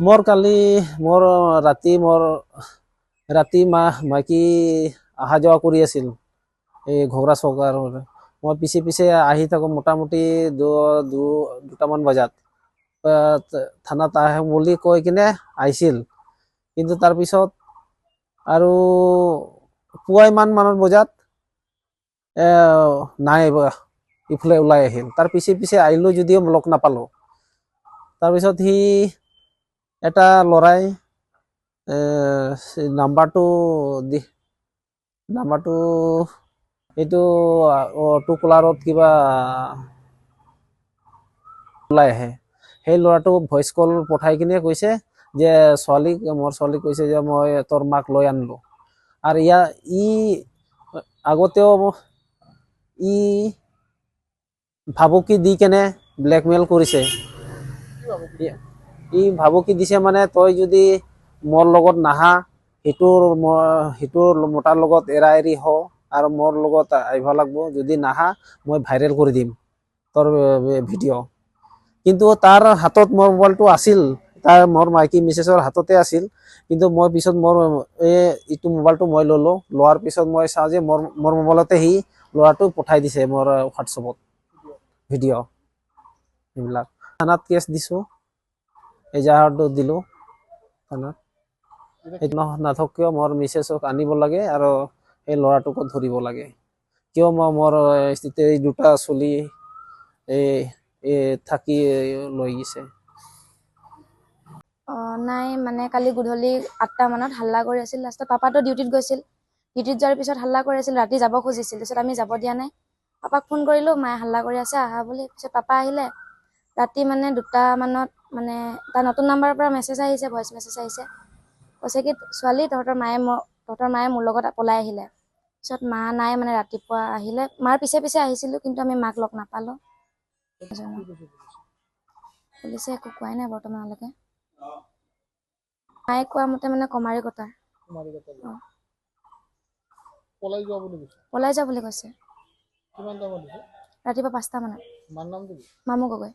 মোৰ কালি মোৰ ৰাতি মাইকী অহা যোৱা কৰি আছিল এই ঘোগৰা চৌকাৰ। মই পিছে পিছে আহি থাকোঁ মোটামুটি দুটামান বজাত থানাত আহে বুলি কৈ কিনে আহিছিল। কিন্তু তাৰপিছত আৰু পুৱা ইমান বজাত নাই ইফালে ওলাই আহিল। তাৰ পিছে পিছে আহিলোঁ যদিও লগ নাপালোঁ। তাৰপিছত সি এটা ল'ৰাই নাম্বাৰটো এইটো অটো কলাৰত কিবা ওলাই আহে। সেই ল'ৰাটো ভইচ কল পঠাই কিনে কৈছে যে মোৰ ছোৱালীক কৈছে যে মই তোৰ মাক লৈ আনিলোঁ। আৰু ই আগতেও ই ভাবুকি দি কেনে ব্লেকমেইল কৰিছে। ই ভাবুকি দিছে মানে তই যদি মোৰ লগত নাহা সিটোৰ মতাৰ লগত এৰা এৰি হ আৰু মোৰ লগত আহিব লাগিব। যদি নাহা মই ভাইৰেল কৰি দিম তোৰ ভিডিঅ'। কিন্তু তাৰ হাতত মোৰ মোবাইলটো আছিল, মোৰ মাইকী মিছেছৰ হাততে আছিল। কিন্তু মই পিছত ইটো মোবাইলটো মই ল'লোঁ। লোৱাৰ পিছত মই চাওঁ যে মোৰ মোবাইলতে সি ল'ৰাটো পঠাই দিছে মোৰ হোৱাটছএপত ভিডিঅ'। এইবিলাক থানাত কেছ দিছোঁ, এজাহাৰটো দিলোঁ থানাত। সেইটো নাথক কিয় মোৰ মিছেছক আনিব লাগে আৰু সেই ল'ৰাটোকো ধৰিব লাগে। কিয় মোৰ দুটা চলি থাকি লৈ গৈছে। নাই মানে কালি গধূলি 8টা মানত হাল্লা কৰি আছিল। লাষ্টত পাপাটো ডিউটিত গৈছিল। ডিউটিত যোৱাৰ পিছত হাল্লা কৰি আছিল, ৰাতি যাব খুজিছিল। তাৰপিছত আমি যাব দিয়া নাই। পাপাক ফোন কৰিলোঁ, মায়ে হাল্লা কৰি আছে আহা বুলি। পিছত পাপা আহিলে। ৰাতি মানে 2টা মানত মানে তাৰ নতুন নাম্বাৰৰ পৰা মেছেজ আহিছে, ভইচ মেছেজ আহিছে। কৈছে কি ছোৱালী তহঁতৰ মায়ে মোৰ লগত পলাই আহিলে। পিছত মা নাই মানে ৰাতিপুৱা আহিলে। মাৰ পিছে পিছে আহিছিলোঁ, কিন্তু আমি মাক লগ নাপালোঁ। পুলিচে একো কোৱাই নাই বৰ্তমানলৈকে। মায়ে কোৱা মতে মানে কমাৰি কটাৰ পলাই যোৱা বুলি কৈছে। ৰাতিপুৱা 5টা মানত। মামু গগৈ।